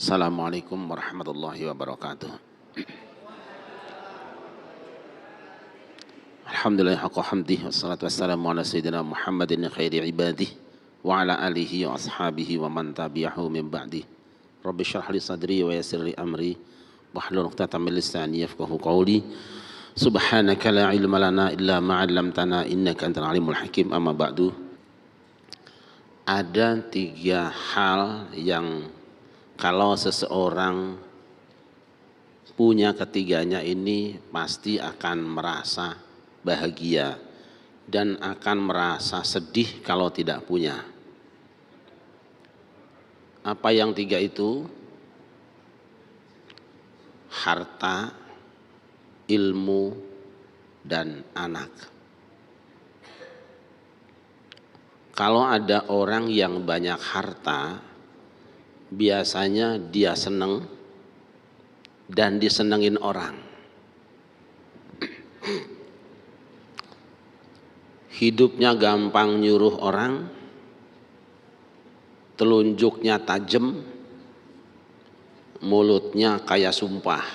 Assalamualaikum warahmatullahi wabarakatuh. Alhamdulillah haqqa hamdih wassalatu wassalamu ala sayyidina Muhammadin khairi ibadih wa ala alihi wa ashabihi wa man tabi'ahu min ba'dih. Rabbi syrah li sadri wa yassir li amri wahlul 'uqdatam min lisani yafqahu qawli. Subhanaka la ilma lana illa ma 'allamtana innaka antal alimul hakim. Amma ba'du. Ada 3 hal yang kalau seseorang punya ketiganya ini pasti akan merasa bahagia dan akan merasa sedih kalau tidak punya. Apa yang 3 itu? Harta, ilmu, dan anak. Kalau ada orang yang banyak harta, biasanya dia senang dan disenengin orang. Hidupnya gampang nyuruh orang, telunjuknya tajam, mulutnya kayak sumpah.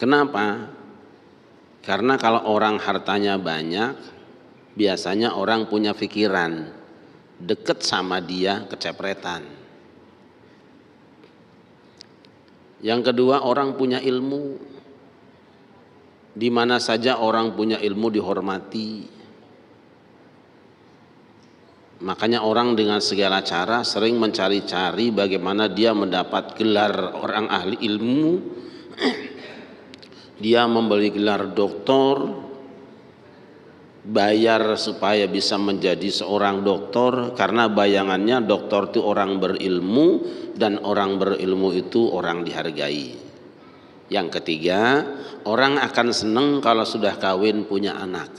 Kenapa? Karena kalau orang hartanya banyak, biasanya orang punya pikiran deket sama dia kecepretan. Yang kedua, orang punya ilmu. Di mana saja orang punya ilmu dihormati. Makanya orang dengan segala cara sering mencari-cari bagaimana dia mendapat gelar orang ahli ilmu. Dia membeli gelar doktor, bayar supaya bisa menjadi seorang doktor, karena bayangannya doktor itu orang berilmu dan orang berilmu itu orang dihargai. Yang ketiga, orang akan senang kalau sudah kawin punya anak.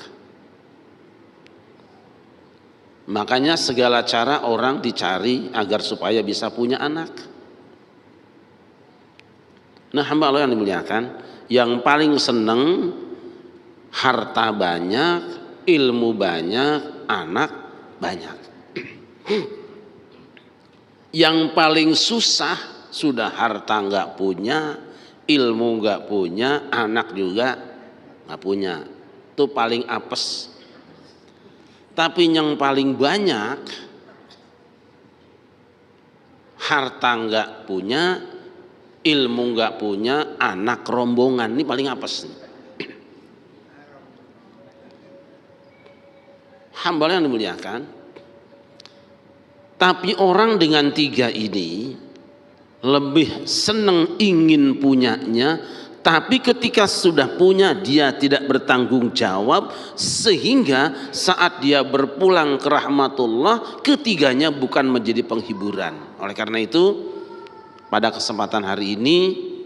Makanya segala cara orang dicari agar supaya bisa punya anak. Nah, hamba Allah yang dimuliakan, yang paling senang harta banyak, ilmu banyak, anak banyak. Yang paling susah sudah harta nggak punya, ilmu nggak punya, anak juga nggak punya. Itu paling apes. Tapi yang paling banyak harta nggak punya, ilmu nggak punya, anak rombongan, ini paling apes. Hamba yang dimuliakan, tapi orang dengan 3 ini lebih senang ingin punyanya, tapi ketika sudah punya dia tidak bertanggung jawab, sehingga saat dia berpulang ke rahmatullah, ketiganya bukan menjadi penghiburan. Oleh karena itu, pada kesempatan hari ini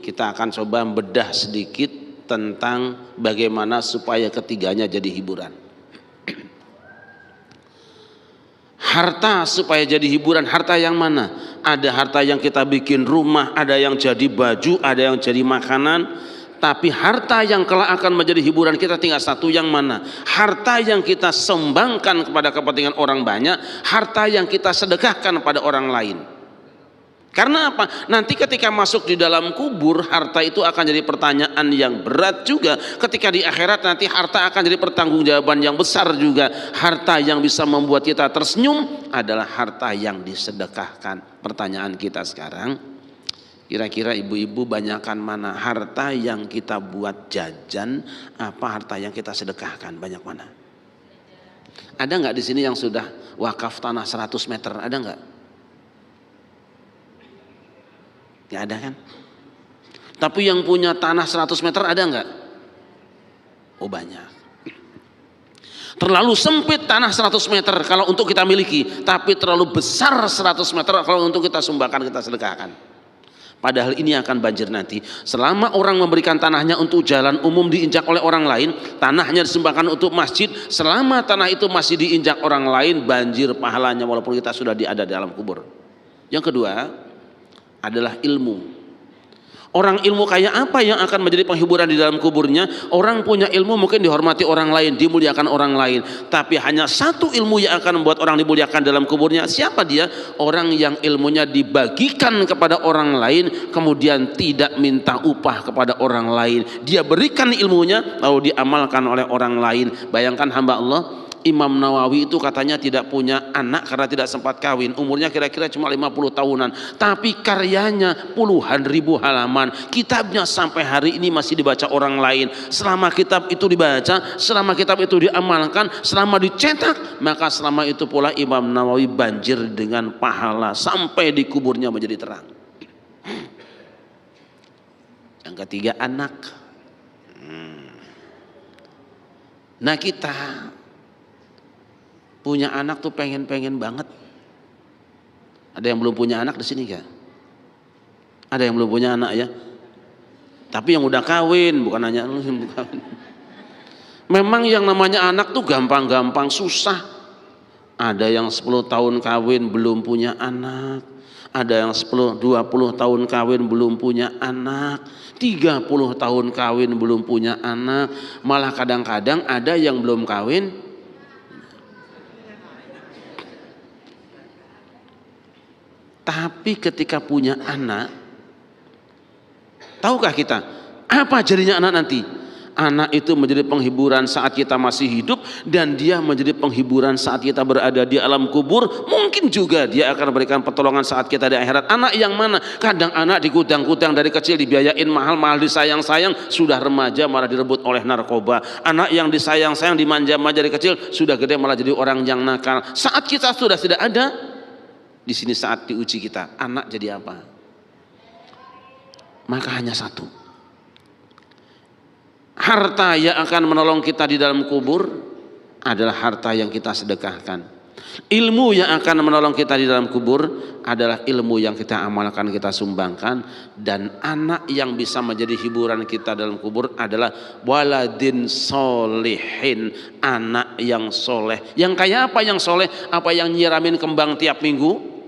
kita akan coba bedah sedikit tentang bagaimana supaya ketiganya jadi hiburan. Harta supaya jadi hiburan, harta yang mana? Ada harta yang kita bikin rumah, ada yang jadi baju, ada yang jadi makanan. Tapi harta yang kelak akan menjadi hiburan kita tinggal satu, yang mana? Harta yang kita sumbangkan kepada kepentingan orang banyak, harta yang kita sedekahkan pada orang lain. Karena apa? Nanti ketika masuk di dalam kubur, harta itu akan jadi pertanyaan yang berat juga. Ketika di akhirat nanti harta akan jadi pertanggungjawaban yang besar juga. Harta yang bisa membuat kita tersenyum adalah harta yang disedekahkan. Pertanyaan kita sekarang, kira-kira ibu-ibu banyakan mana? Harta yang kita buat jajan, apa harta yang kita sedekahkan? Banyak mana? Ada nggak di sini yang sudah wakaf tanah 100 meter? Ada nggak? Nggak ada kan? Tapi yang punya tanah 100 meter ada nggak? Oh, banyak. Terlalu sempit tanah 100 meter kalau untuk kita miliki, tapi terlalu besar 100 meter kalau untuk kita sumbangkan, kita sedekahkan. Padahal ini akan banjir nanti. Selama orang memberikan tanahnya untuk jalan umum diinjak oleh orang lain, tanahnya disumbangkan untuk masjid, selama tanah itu masih diinjak orang lain, banjir pahalanya walaupun kita sudah ada di dalam kubur. Yang kedua adalah ilmu. Orang ilmu kayak apa yang akan menjadi penghiburan di dalam kuburnya? Orang punya ilmu mungkin dihormati orang lain, dimuliakan orang lain. Tapi hanya satu ilmu yang akan membuat orang dimuliakan dalam kuburnya. Siapa dia? Orang yang ilmunya dibagikan kepada orang lain, kemudian tidak minta upah kepada orang lain. Dia berikan ilmunya, lalu diamalkan oleh orang lain. Bayangkan hamba Allah, Imam Nawawi itu katanya tidak punya anak karena tidak sempat kawin, umurnya kira-kira cuma 50 tahunan, tapi karyanya puluhan ribu halaman, kitabnya sampai hari ini masih dibaca orang lain. Selama kitab itu dibaca, selama kitab itu diamalkan, selama dicetak, maka selama itu pula Imam Nawawi banjir dengan pahala sampai di kuburnya menjadi terang. Yang ketiga, anak. Nah, kita punya anak tuh pengen-pengen banget. Ada yang belum punya anak di sini gak? Ada yang belum punya anak ya? Tapi yang udah kawin, bukan hanya lu yang belum kawin. Memang yang namanya anak tuh gampang-gampang susah. Ada yang 10 tahun kawin belum punya anak. Ada yang 10, 20 tahun kawin belum punya anak. 30 tahun kawin belum punya anak. Malah kadang-kadang ada yang belum kawin tapi ketika punya anak, tahukah kita apa jadinya anak nanti? Anak itu menjadi penghiburan saat kita masih hidup, dan dia menjadi penghiburan saat kita berada di alam kubur. Mungkin juga dia akan memberikan pertolongan saat kita di akhirat. Anak yang mana? Kadang anak dikudang-kudang dari kecil, dibiayain mahal-mahal, disayang-sayang, sudah remaja malah direbut oleh narkoba. Anak yang disayang-sayang, dimanja-manja dari kecil, sudah gede malah jadi orang yang nakal. Saat kita sudah tidak ada, di sini saat diuji kita, anak jadi apa? Maka hanya satu. Harta yang akan menolong kita di dalam kubur adalah harta yang kita sedekahkan. Ilmu yang akan menolong kita di dalam kubur adalah ilmu yang kita amalkan, kita sumbangkan. Dan anak yang bisa menjadi hiburan kita dalam kubur adalah waladin solihin, anak yang soleh. Yang kayak apa yang soleh? Apa yang nyiramin kembang tiap minggu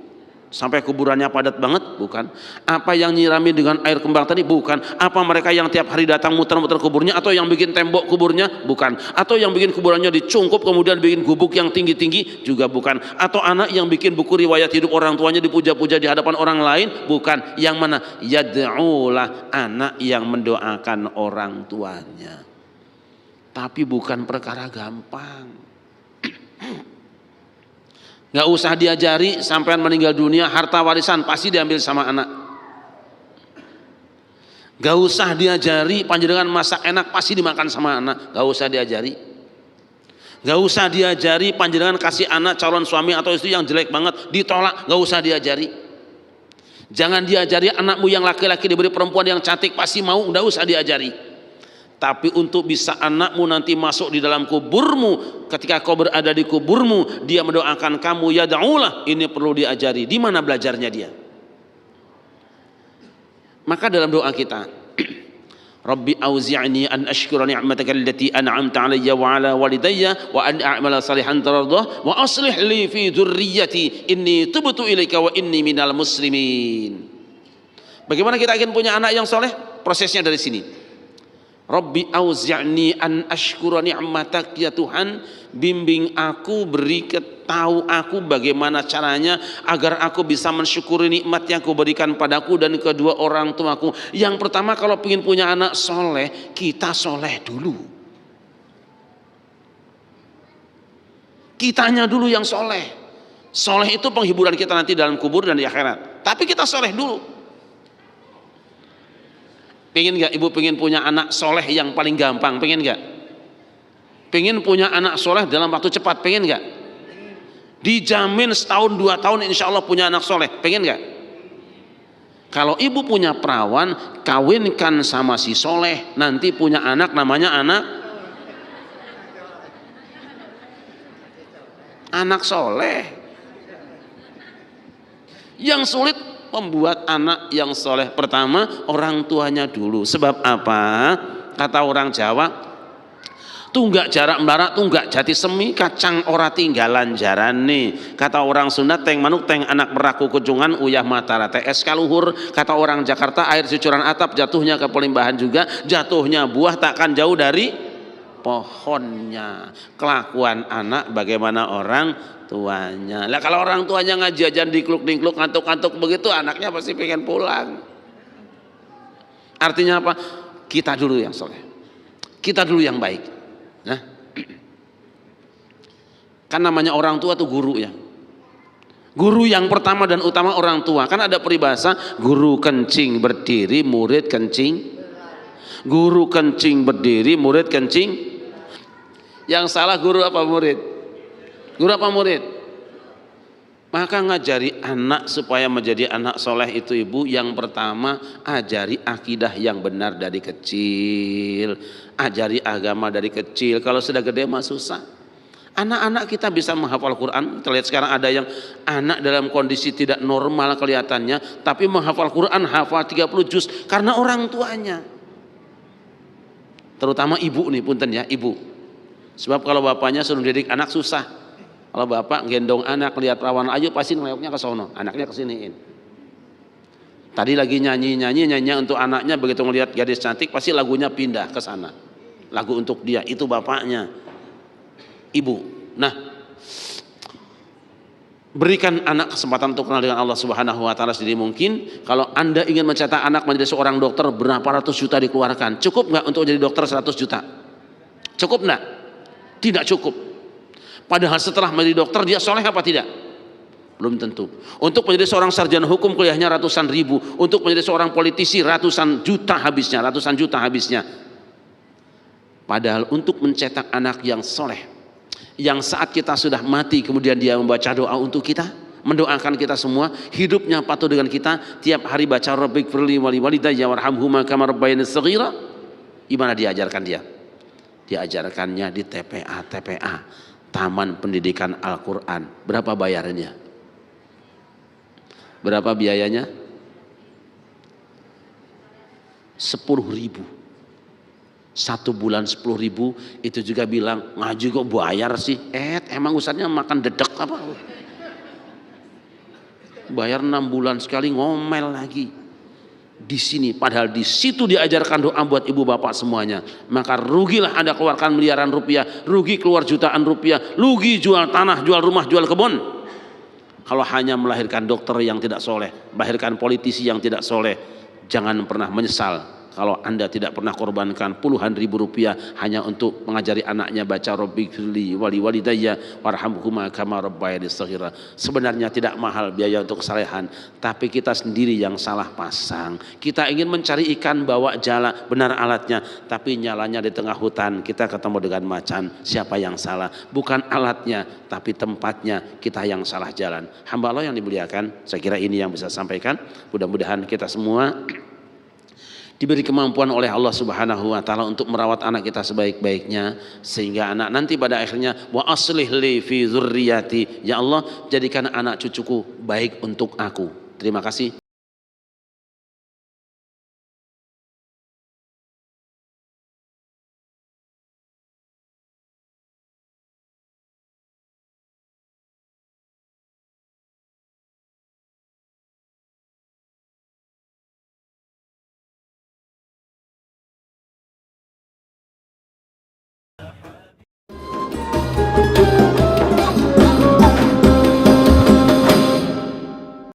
sampai kuburannya padat banget? Bukan. Apa yang nyirami dengan air kembang tadi? Bukan. Apa mereka yang tiap hari datang muter-muter kuburnya, atau yang bikin tembok kuburnya? Bukan. Atau yang bikin kuburannya dicungkup kemudian bikin gubuk yang tinggi-tinggi? Juga bukan. Atau anak yang bikin buku riwayat hidup orang tuanya dipuja-puja di hadapan orang lain? Bukan. Yang mana? Yad'ulah, anak yang mendoakan orang tuanya. Tapi bukan perkara gampang. Gak usah diajari, sampean meninggal dunia harta warisan pasti diambil sama anak. Gak usah diajari panjenengan masak enak pasti dimakan sama anak. Gak usah diajari. Gak usah diajari panjenengan kasih anak calon suami atau istri yang jelek banget ditolak. Gak usah diajari. Jangan diajari anakmu yang laki-laki diberi perempuan yang cantik pasti mau. Gak usah diajari. Tapi untuk bisa anakmu nanti masuk di dalam kuburmu, ketika kau berada di kuburmu, dia mendoakan kamu, yad'ulah, ini perlu diajari. Di mana belajarnya dia? Maka dalam doa kita, Rabbi auzi'ni an ashkura ni'mataka allati an'amta 'alayya wa 'ala walidayya wa an a'mala salihan tardah wa aslih li fi dzurriyyati inni tubtu ilaika wa inni minal muslimin. Bagaimana kita ingin punya anak yang soleh? Prosesnya dari sini. Rabbi auzi'ni an ashkura ni'matak, ya Tuhan, bimbing aku, beri tahu aku bagaimana caranya agar aku bisa mensyukuri nikmat yang kau berikan padaku dan kedua orang tuaku. Yang pertama, kalau ingin punya anak soleh, kita soleh dulu. Kitanya dulu yang soleh. Soleh itu penghiburan kita nanti dalam kubur dan di akhirat. Tapi kita soleh dulu. Pengen gak ibu pengen punya anak soleh yang paling gampang? Pengen gak? Pengen punya anak soleh dalam waktu cepat? Pengen gak? Dijamin setahun 2 tahun insya Allah punya anak soleh? Pengen gak? Kalau ibu punya perawan, kawinkan sama si soleh, nanti punya anak namanya anak soleh. Yang sulit membuat anak yang soleh, pertama orang tuanya dulu. Sebab apa? Kata orang Jawa, Tunggak jarak melarat, tunggak jati semi, kacang ora tinggalan jarane. Kata orang Sunda, teng manuk teng anak meraku kujungan, uyah matara TS kaluhur. Kata orang Jakarta, air cucuran atap, jatuhnya ke pelimbahan juga, jatuhnya buah takkan jauh dari pohonnya. Kelakuan anak bagaimana orang tuanya. Lah kalau orang tuanya ngaji aja dikluk-dikluk, ngantuk-ngantuk begitu, anaknya pasti pengen pulang. Artinya apa? Kita dulu yang soleh, kita dulu yang baik. Nah, kan namanya orang tua tuh guru ya. Guru yang pertama dan utama orang tua. Kan ada peribahasa, guru kencing berdiri, murid kencing. Guru kencing berdiri, murid kencing. Yang salah guru apa murid? Guru apa murid? Maka ngajari anak supaya menjadi anak soleh itu ibu, yang pertama ajari akidah yang benar dari kecil, ajari agama dari kecil. Kalau sudah gede mah susah. Anak-anak kita bisa menghafal Quran. Kita lihat sekarang ada yang anak dalam kondisi tidak normal kelihatannya, tapi menghafal Quran, hafal 30 juz karena orang tuanya. Terutama ibu nih, punten ya ibu. Sebab kalau bapaknya suruh didik anak susah. Kalau bapak gendong anak lihat perawan ayu pasti ngelewoknya ke sono, anaknya kesiniin. Tadi lagi nyanyi untuk anaknya, begitu ngelihat gadis cantik pasti lagunya pindah ke sana. Lagu untuk dia, itu bapaknya. Ibu. Nah, berikan anak kesempatan untuk kenal dengan Allah Subhanahu wa taala sedini mungkin. Kalau Anda ingin mencetak anak menjadi seorang dokter, berapa ratus juta dikeluarkan? Cukup nggak untuk jadi dokter 100 juta? Cukup nggak? Tidak cukup. Padahal setelah menjadi dokter dia soleh apa tidak? Belum tentu. Untuk menjadi seorang sarjana hukum kuliahnya ratusan ribu. Untuk menjadi seorang politisi ratusan juta habisnya. Padahal untuk mencetak anak yang soleh, yang saat kita sudah mati kemudian dia membaca doa untuk kita, mendoakan kita semua, hidupnya patuh dengan kita, tiap hari baca Rabbighfirli wali walidayya warhamhuma kama rabbayani shaghira. Gimana diajarkan dia? Diajarkannya di TPA, Taman Pendidikan Al-Quran. Berapa bayarnya? Berapa biayanya? 10.000. 1 bulan 10.000. Itu juga bilang ngaji kok bayar sih? Emang ustadznya makan dedek apa? Bayar 6 bulan sekali, ngomel lagi. Di sini, padahal di situ diajarkan doa buat ibu bapak semuanya. Maka rugilah Anda keluarkan miliaran rupiah, rugi keluar jutaan rupiah, rugi jual tanah, jual rumah, jual kebun. Kalau hanya melahirkan dokter yang tidak soleh, melahirkan politisi yang tidak soleh, jangan pernah menyesal kalau Anda tidak pernah korbankan puluhan ribu rupiah hanya untuk mengajari anaknya baca Rabbighfirli wali walidayya warhamhuma kama rabbayani shaghira. Sebenarnya tidak mahal biaya untuk kesalehan, tapi kita sendiri yang salah pasang. Kita ingin mencari ikan bawa jala, benar alatnya, tapi nyalanya di tengah hutan, kita ketemu dengan macan. Siapa yang salah? Bukan alatnya, tapi tempatnya, kita yang salah jalan. Hamba Allah yang dimuliakan, saya kira ini yang bisa sampaikan. Mudah-mudahan kita semua diberi kemampuan oleh Allah Subhanahu wa taala untuk merawat anak kita sebaik-baiknya, sehingga anak nanti pada akhirnya wa aslih li fi dzurriyyati, ya Allah jadikan anak cucuku baik untuk aku. Terima kasih.